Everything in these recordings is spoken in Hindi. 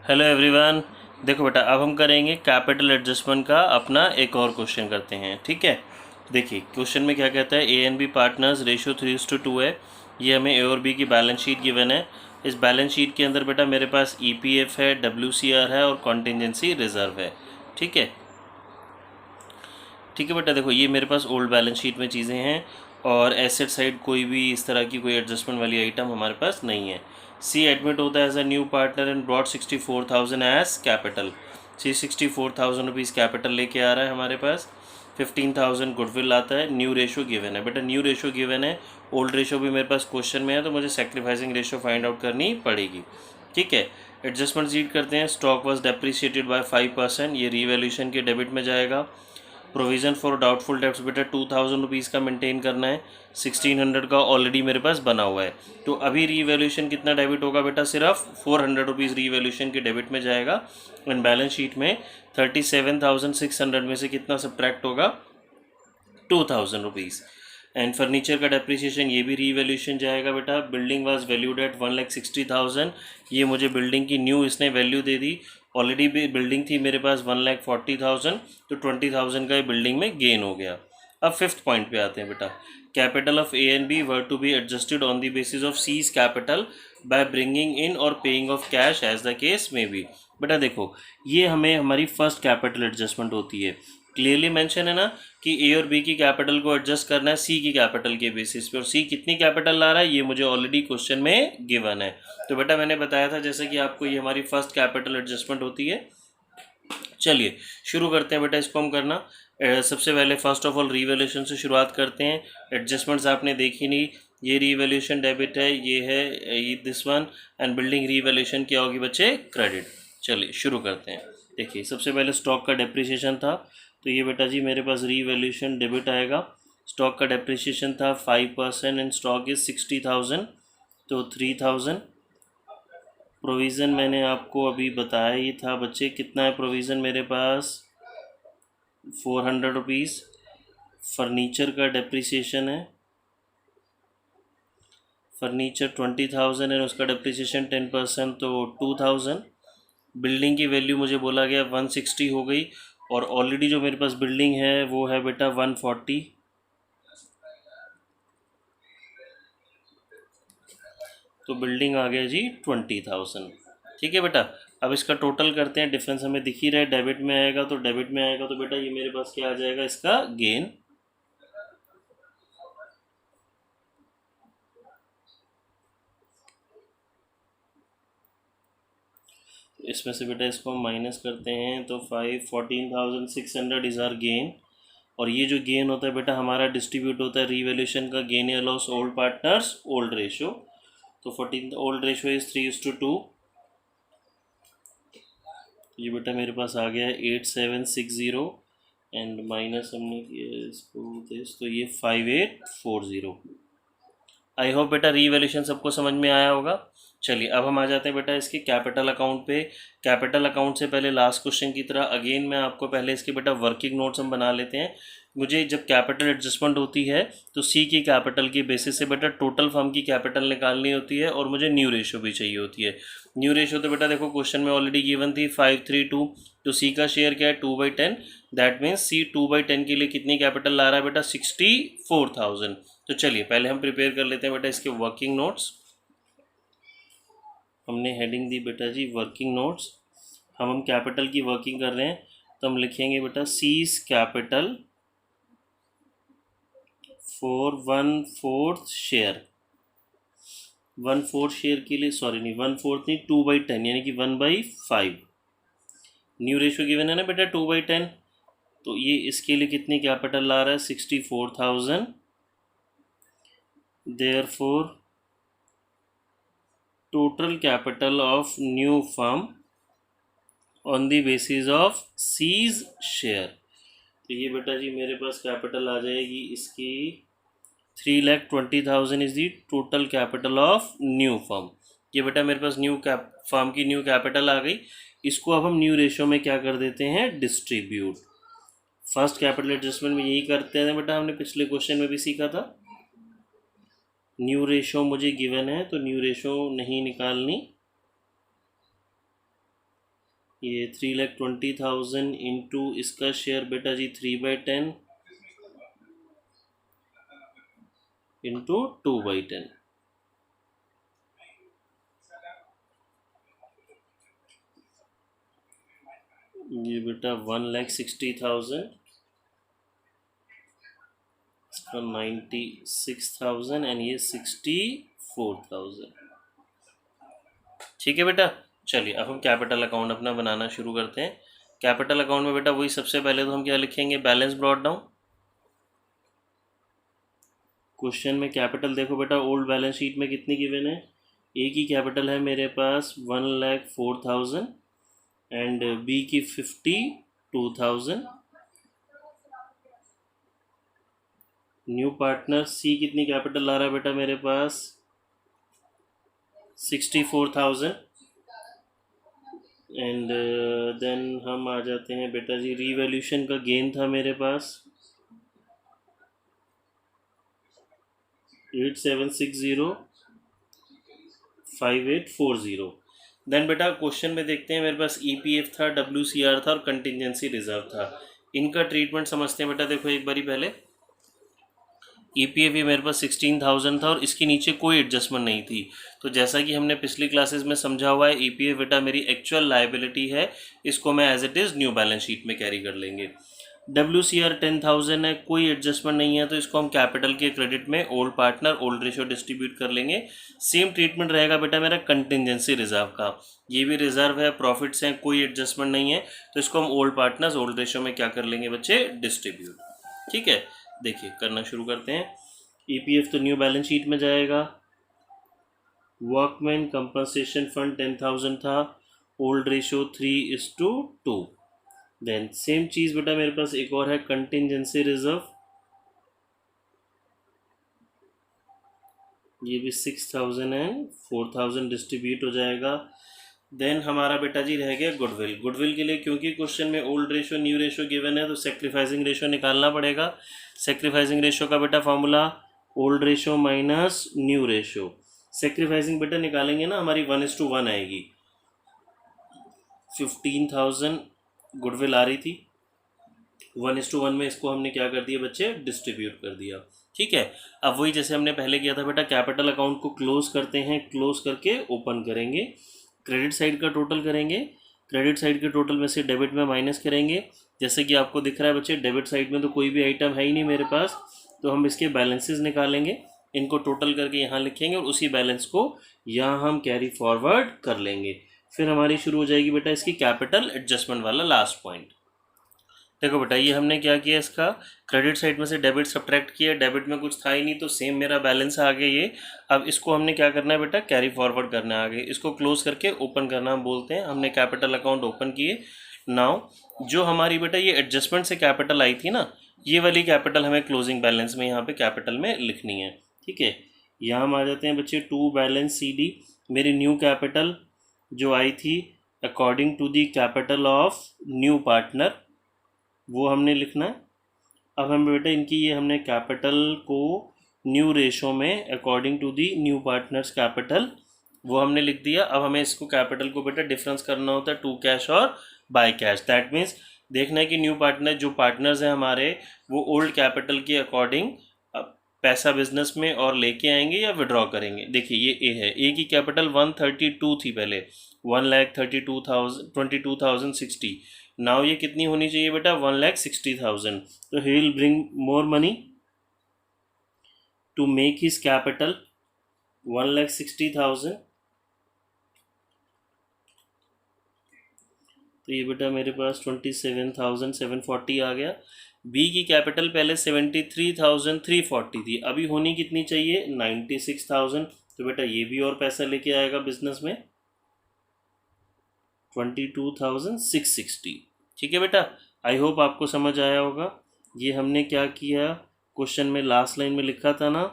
Hello everyone. देखो बेटा, अब हम करेंगे कैपिटल एडजस्टमेंट का अपना एक और क्वेश्चन करते हैं। ठीक है, देखिए क्वेश्चन में क्या कहता है, ए एंड बी पार्टनर्स रेशियो 3:2 है। ये हमें ए और बी की बैलेंस शीट गिवन है। इस बैलेंस शीट के अंदर बेटा मेरे पास ईपीएफ है, डब्ल्यूसीआर है और कॉन्टिजेंसी रिजर्व है। ठीक है, ठीक है बेटा, देखो ये मेरे पास ओल्ड बैलेंस शीट में चीज़ें हैं और एसेट साइड कोई भी इस तरह की कोई एडजस्टमेंट वाली आइटम हमारे पास नहीं है। सी एडमिट होता है as a new partner and brought 64,000 as capital. C 64,000 rupees capital लेके आ रहा है हमारे पास। 15,000 गुडविल आता है। न्यू रेशो गिवन है बेटा, न्यू रेशो गिवन है। ओल्ड रेशो भी मेरे पास क्वेश्चन में है, तो मुझे सेक्रीफाइसिंग रेशो फाइंड आउट करनी पड़ेगी। ठीक है, एडजस्टमेंट रीड करते हैं। स्टॉक वॉज डेप्रिशिएटेड बाय 5%, ये रीवैल्यूएशन के डेबिट में जाएगा। प्रोविज़न फॉर डाउटफुल डेब्ट्स बेटा 2,000 रुपीज़ का मेंटेन करना है। 1,600 का ऑलरेडी मेरे पास बना हुआ है, तो अभी रीवैल्यूएशन कितना डेबिट होगा बेटा, सिर्फ 400 रुपीज़ रीवैल्यूएशन के डेबिट में जाएगा। एंड बैलेंस शीट में 37,600 में से कितना सब्ट्रैक्ट होगा, 2,000 रुपीज़। एंड फर्नीचर का डेप्रिसिएशन ये भी रीवैल्यूएशन जाएगा बेटा। बिल्डिंग वाज वैल्यूड एट 1,60,000, ये मुझे बिल्डिंग की न्यू इसने वैल्यू दे दी। ऑलरेडी भी बिल्डिंग थी मेरे पास 1,40,000, तो 20,000 का ये बिल्डिंग में गेन हो गया। अब फिफ्थ पॉइंट पे आते हैं बेटा। Capital of A and B were to be adjusted on the basis of C's capital by bringing in or paying off cash as the case में बी। बेटा देखो, ये हमें हमारी फर्स्ट कैपिटल एडजस्टमेंट होती है। क्लियरली मेंशन है ना कि ए और बी की कैपिटल को एडजस्ट करना है सी की कैपिटल के बेसिस पे, और सी कितनी कैपिटल ला रहा है ये मुझे ऑलरेडी क्वेश्चन में गिवन है। तो बेटा मैंने बताया था जैसे कि आपको ये हमारी फर्स्ट कैपिटल एडजस्टमेंट होती है। चलिए शुरू करते हैं बेटा इसको हम करना। सबसे पहले फर्स्ट ऑफ ऑल रीवैल्यूएशन से शुरुआत करते हैं। एडजस्टमेंट्स आपने देखी नहीं, ये रीवैल्यूएशन डेबिट है, ये है this one. And building revaluation क्या होगी बच्चे, क्रेडिट। चलिए शुरू करते हैं। देखिए सबसे पहले स्टॉक का डेप्रिसिएशन था, तो ये बेटा जी मेरे पास रीवैल्यूएशन डेबिट आएगा। स्टॉक का डेप्रिसिएशन था 5% एंड स्टॉक इज 60,000, तो 3,000। प्रोविज़न मैंने आपको अभी बताया ही था बच्चे, कितना है प्रोविज़न मेरे पास, 400 रुपीज़। फर्नीचर का डेप्रिसिएशन है, फर्नीचर 20,000 है, उसका डेप्रिसिएशन 10%, तो 2,000। बिल्डिंग की वैल्यू मुझे बोला गया 160 हो गई, और ऑलरेडी जो मेरे पास बिल्डिंग है वो है बेटा 140, तो बिल्डिंग आ गया जी 20,000। ठीक है बेटा, अब इसका टोटल करते हैं। डिफरेंस हमें दिख ही रहा है, डेबिट में आएगा तो डेबिट में आएगा, तो बेटा ये मेरे पास क्या आ जाएगा, इसका गेन। इसमें से बेटा इसको हम माइनस करते हैं तो 14,600 इज़ आर गेन। और ये जो गेन होता है बेटा हमारा डिस्ट्रीब्यूट होता है रीवैल्यूएशन का गेन या loss old partners old ratio. तो 14 ओल्ड रेशो इज़ 3:2। ये बेटा मेरे पास आ गया है 8760, एंड माइनस हमने किया इसको दिस, तो ये 5840। आई होप बेटा रीवैल्यूएशन सबको समझ में आया होगा। चलिए अब हम आ जाते हैं बेटा इसके कैपिटल अकाउंट पे। कैपिटल अकाउंट से पहले लास्ट क्वेश्चन की तरह अगेन मैं आपको पहले इसके बेटा वर्किंग नोट्स हम बना लेते हैं। मुझे जब कैपिटल एडजस्टमेंट होती है तो सी की कैपिटल की बेसिस से बेटा टोटल फर्म की कैपिटल निकालनी होती है, और मुझे न्यू रेशो भी चाहिए होती है। न्यू रेशो तो बेटा देखो क्वेश्चन में ऑलरेडी गिवन थी 5:3:2, तो सी का शेयर क्या है 2/10। दैट मीन्स सी 2/10 के लिए कितनी कैपिटल ला रहा है बेटा, 64,000। तो चलिए पहले हम प्रिपेयर कर लेते हैं बेटा इसके वर्किंग नोट्स। हमने हेडिंग दी बेटा जी वर्किंग नोट्स। हम कैपिटल की वर्किंग कर रहे हैं, तो हम लिखेंगे बेटा seize capital for 1/4 share. 1/4 share के लिए, सॉरी नहीं 1/4 नहीं, 2/10 यानी कि 1/5। न्यू रेशो गिवन है ना बेटा 2/10, तो ये इसके लिए कितनी कैपिटल ला रहा है, 64,000। Therefore total capital of new firm on the basis of C's share, तो ये बेटा जी मेरे पास कैपिटल आ जाएगी इसकी 3,20,000 is the total capital of new firm. ये बेटा मेरे पास न्यू फर्म की न्यू कैपिटल आ गई। इसको अब हम न्यू रेशो में क्या कर देते हैं, डिस्ट्रीब्यूट। फर्स्ट कैपिटल एडजस्टमेंट में यही करते हैं बेटा, हमने पिछले क्वेश्चन में भी सीखा था। न्यू रेशो मुझे गिवन है तो न्यू रेशो नहीं निकालनी, ये 3,20,000 इंटू इसका शेयर बेटा जी 3/10 इंटू 2/10। ये बेटा 1,60,000, इसका 96,000 एंड ये 64,000। ठीक है बेटा, चलिए अब हम कैपिटल अकाउंट अपना बनाना शुरू करते हैं। कैपिटल अकाउंट में बेटा वही सबसे पहले तो हम क्या लिखेंगे, बैलेंस ब्रॉट डाउन। क्वेश्चन में कैपिटल देखो बेटा, ओल्ड बैलेंस शीट में कितनी गिवन है, ए की कैपिटल है मेरे पास 1,04,000 एंड बी की 52,000। न्यू पार्टनर सी कितनी कैपिटल ला रहा है बेटा मेरे पास 64,000 एंड देन हम आ जाते हैं बेटा जी, रीवैल्यूशन का गेन था मेरे पास 87605840। देन बेटा क्वेश्चन में देखते हैं, मेरे पास ईपीएफ था, डब्ल्यूसीआर था और कंटिजेंसी रिजर्व था। इनका ट्रीटमेंट समझते हैं बेटा। देखो एक बारी पहले ईपीएफ ये मेरे पास 16,000 था और इसके नीचे कोई एडजस्टमेंट नहीं थी। तो जैसा कि हमने पिछली क्लासेस में समझा हुआ है, ईपीएफ बेटा मेरी एक्चुअल लायबिलिटी है, इसको मैं as it is new balance sheet में कैरी कर लेंगे। डब्ल्यूसीआर 10,000 है, कोई एडजस्टमेंट नहीं है, तो इसको हम कैपिटल के क्रेडिट में old partner old ratio distribute कर लेंगे। सेम ट्रीटमेंट रहेगा बेटा मेरा कंटिजेंसी रिजर्व का, ये भी रिजर्व है, प्रॉफिट्स हैं, कोई एडजस्टमेंट नहीं है, तो इसको हम ओल्ड पार्टनर्स ओल्ड रेशियो में क्या कर लेंगे बच्चे, डिस्ट्रीब्यूट। ठीक है, देखिए करना शुरू करते हैं। ईपीएफ तो न्यू बैलेंस शीट में जाएगा। वर्कमैन कंपनसेशन फंड 10,000 था, ओल्ड रेशियो 3:2। देन सेम चीज़ बेटा मेरे पास एक और है, कंटिजेंसी रिजर्व, ये भी 6,000 एंड 4,000 डिस्ट्रीब्यूट हो जाएगा। देन हमारा बेटा जी रह गया गुडविल। गुडविल के लिए क्योंकि क्वेश्चन में old ratio new ratio given है, तो सेक्रीफाइसिंग रेशियो निकालना पड़ेगा। सेक्रीफाइसिंग रेशियो का बेटा formula old ratio minus new ratio. Sacrificing बेटा निकालेंगे ना, हमारी 1:1 आएगी। 15,000 गुडविल आ रही थी, 1:1 में इसको हमने क्या कर दिया बच्चे, डिस्ट्रीब्यूट कर दिया। ठीक है, अब वही जैसे हमने पहले किया था बेटा, कैपिटल अकाउंट को क्लोज करते हैं, क्लोज करके ओपन करेंगे, क्रेडिट साइड का टोटल करेंगे, क्रेडिट साइड के टोटल में से डेबिट में माइनस करेंगे। जैसे कि आपको दिख रहा है बच्चे, डेबिट साइड में तो कोई भी आइटम है ही नहीं मेरे पास, तो हम इसके बैलेंसेस निकालेंगे, इनको टोटल करके यहाँ लिखेंगे और उसी बैलेंस को यहाँ हम कैरी फॉरवर्ड कर लेंगे। फिर हमारी शुरू हो जाएगी बेटा इसकी कैपिटल एडजस्टमेंट वाला लास्ट पॉइंट। देखो बेटा ये हमने क्या किया, इसका क्रेडिट साइड में से डेबिट सब्ट्रैक्ट किया, डेबिट में कुछ था ही नहीं तो सेम मेरा बैलेंस आ गया ये। अब इसको हमने क्या करना है बेटा, कैरी फॉरवर्ड करना है आगे, इसको क्लोज करके ओपन करना हम बोलते हैं। हमने कैपिटल अकाउंट ओपन किए। नाउ जो हमारी बेटा ये एडजस्टमेंट से कैपिटल आई थी ना, ये वाली कैपिटल हमें क्लोजिंग बैलेंस में यहाँ पे कैपिटल में लिखनी है। ठीक है, यहाँ हम आ जाते हैं बच्चे टू बैलेंस सी डी। मेरी न्यू कैपिटल जो आई थी according to the capital of new partner, वो हमने लिखना है। अब हम बेटा इनकी ये हमने कैपिटल को न्यू रेशो में according to the new partners capital वो हमने लिख दिया। अब हमें इसको कैपिटल को बेटा डिफरेंस करना होता है टू कैश और बाय कैश। दैट मीन्स देखना है कि न्यू पार्टनर जो पार्टनर्स हैं हमारे, वो ओल्ड कैपिटल के अकॉर्डिंग पैसा बिजनेस में और लेके आएंगे या विड्रॉ करेंगे। देखिए ये ए है, ए की कैपिटल 132 थी पहले, 1,32,022,060। नाउ ये कितनी होनी चाहिए बेटा, 1,60,000। तो he will bring more money to make his capital 1,60,000। तो ये बेटा मेरे पास 27,740 आ गया। बी की कैपिटल पहले 73,340 थी, अभी होनी कितनी चाहिए, 96,000। तो बेटा ये भी और पैसा लेके आएगा बिजनेस में, 22,660। ठीक है बेटा, आई होप आपको समझ आया होगा। ये हमने क्या किया, क्वेश्चन में लास्ट लाइन में लिखा था ना,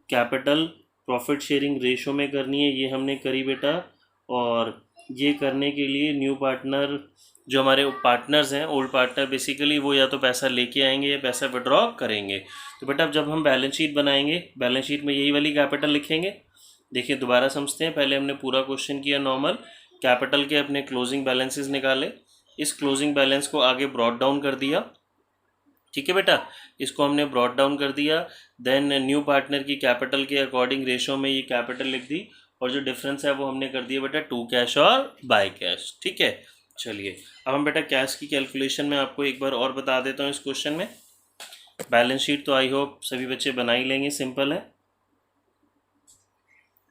कैपिटल प्रॉफिट शेयरिंग रेशो में करनी है, ये हमने करी बेटा। और ये करने के लिए न्यू पार्टनर जो हमारे पार्टनर्स हैं, ओल्ड पार्टनर बेसिकली, वो या तो पैसा लेके आएंगे या पैसा विड्रॉ करेंगे। तो बेटा जब हम बैलेंस शीट बनाएंगे, बैलेंस शीट में यही वाली कैपिटल लिखेंगे। देखिए दोबारा समझते हैं, पहले हमने पूरा क्वेश्चन किया नॉर्मल, कैपिटल के अपने क्लोजिंग बैलेंसेस निकाले, इस क्लोजिंग बैलेंस को आगे ब्रॉट डाउन कर दिया, ठीक है बेटा, इसको हमने ब्रॉट डाउन कर दिया। देन न्यू पार्टनर की कैपिटल के अकॉर्डिंग रेशो में ये कैपिटल लिख दी, और जो डिफरेंस है वो हमने कर दिया बेटा टू कैश और बाय कैश, ठीक है। चलिए अब हम बेटा कैश की कैलकुलेशन में आपको एक बार और बता देता हूँ इस क्वेश्चन में। बैलेंस शीट तो आई होप सभी बच्चे बना ही लेंगे, सिंपल है।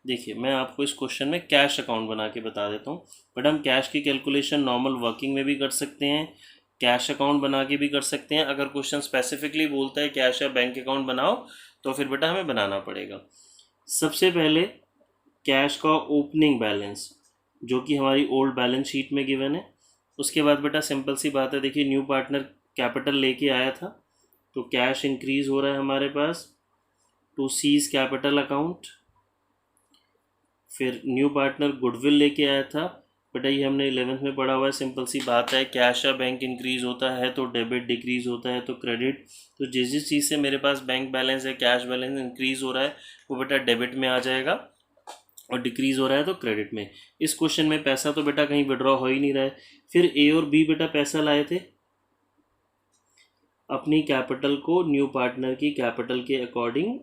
देखिए मैं आपको इस क्वेश्चन में कैश अकाउंट बना के बता देता हूँ, बट हम कैश की कैलकुलेशन नॉर्मल वर्किंग में भी कर सकते हैं, कैश अकाउंट बना के भी कर सकते हैं। अगर क्वेश्चन स्पेसिफिकली बोलता है कैश या बैंक अकाउंट बनाओ तो फिर बेटा हमें बनाना पड़ेगा। सबसे पहले कैश का ओपनिंग बैलेंस जो कि हमारी ओल्ड बैलेंस शीट में गिवन है। उसके बाद बेटा सिंपल सी बात है, देखिए न्यू पार्टनर कैपिटल लेके आया था तो कैश इंक्रीज हो रहा है हमारे पास टू सीज कैपिटल अकाउंट। फिर न्यू पार्टनर गुडविल लेके आया था, बेटा ये हमने 11th में पढ़ा हुआ है, सिंपल सी बात है, कैश या बैंक इंक्रीज होता है तो डेबिट, डिक्रीज होता है तो क्रेडिट। तो जिस जिस चीज़ से मेरे पास बैंक बैलेंस है, कैश बैलेंस इंक्रीज हो रहा है वो बेटा डेबिट में आ जाएगा, और डिक्रीज हो रहा है तो क्रेडिट में। इस क्वेश्चन में पैसा तो बेटा कहीं विड्रॉ हो ही नहीं रहा है। फिर ए और बी बेटा पैसा लाए थे अपनी कैपिटल को न्यू पार्टनर की कैपिटल के अकॉर्डिंग,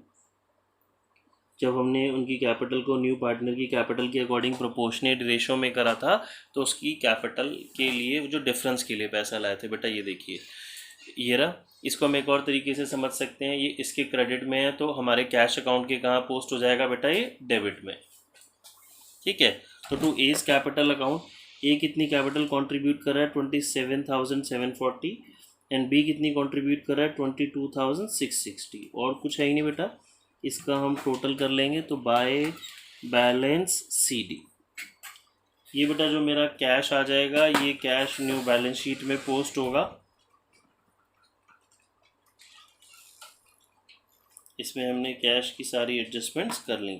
जब हमने उनकी कैपिटल को न्यू पार्टनर की कैपिटल के अकॉर्डिंग प्रोपोर्शनेट रेशो में करा था तो उसकी कैपिटल के लिए जो डिफरेंस के लिए पैसा लाए थे बेटा, ये देखिए ये रहा। इसको हम एक और तरीके से समझ सकते हैं, ये इसके क्रेडिट में है तो हमारे कैश अकाउंट के कहाँ पोस्ट हो जाएगा बेटा, ये डेबिट में, ठीक है। तो टू एज कैपिटल अकाउंट, ए कितनी कैपिटल कंट्रीब्यूट कर रहा है 27,740, एंड बी कितनी कंट्रीब्यूट कर रहा है 22,660, और कुछ है ही नहीं बेटा, इसका हम टोटल कर लेंगे तो बाय बैलेंस सी डी। ये बेटा जो मेरा कैश आ जाएगा ये कैश न्यू बैलेंस शीट में पोस्ट होगा। इसमें हमने कैश की सारी एडजस्टमेंट्स कर ली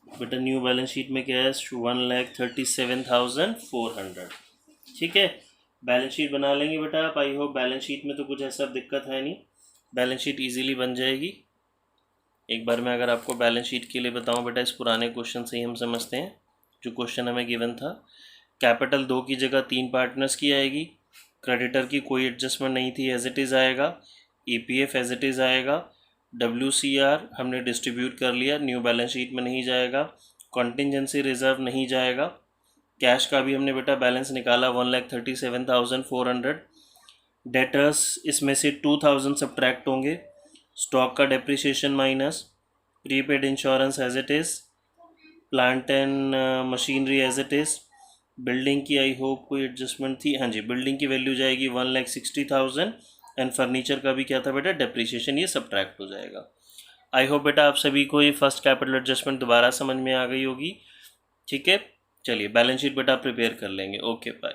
बेटा। न्यू बैलेंस शीट में कैश 1,37,400, ठीक है। बैलेंस शीट बना लेंगे बेटा आप, आई होप बैलेंस शीट में तो कुछ ऐसा दिक्कत है नहीं, बैलेंस शीट इजीली बन जाएगी। एक बार मैं अगर आपको बैलेंस शीट के लिए बताऊं बेटा, इस पुराने क्वेश्चन से ही हम समझते हैं। जो क्वेश्चन हमें गिवन था, कैपिटल 2 की जगह 3 पार्टनर्स की आएगी, क्रेडिटर की कोई एडजस्टमेंट नहीं थी, एज इट इज़ आएगा, ईपीएफ एज इट इज़ आएगा, WCR हमने डिस्ट्रीब्यूट कर लिया, न्यू बैलेंस शीट में नहीं जाएगा, कॉन्टिजेंसी रिजर्व नहीं जाएगा, कैश का भी हमने बेटा बैलेंस निकाला 1,37,400, डेटर्स इसमें से 2,000 सब्ट्रैक्ट होंगे, स्टॉक का depreciation minus, prepaid insurance as it is, plant and machinery as it is, building की आई होप कोई एडजस्टमेंट थी, हाँ जी, बिल्डिंग की वैल्यू जाएगी 1,60,000, एंड फर्नीचर का भी क्या था बेटा डेप्रिसिएशन, ये सब्ट्रैक्ट हो जाएगा। आई होप बेटा आप सभी को ये फर्स्ट कैपिटल एडजस्टमेंट दोबारा समझ में आ गई होगी, ठीक है। चलिए बैलेंस शीट बेटा प्रिपेयर कर लेंगे, ओके बाय।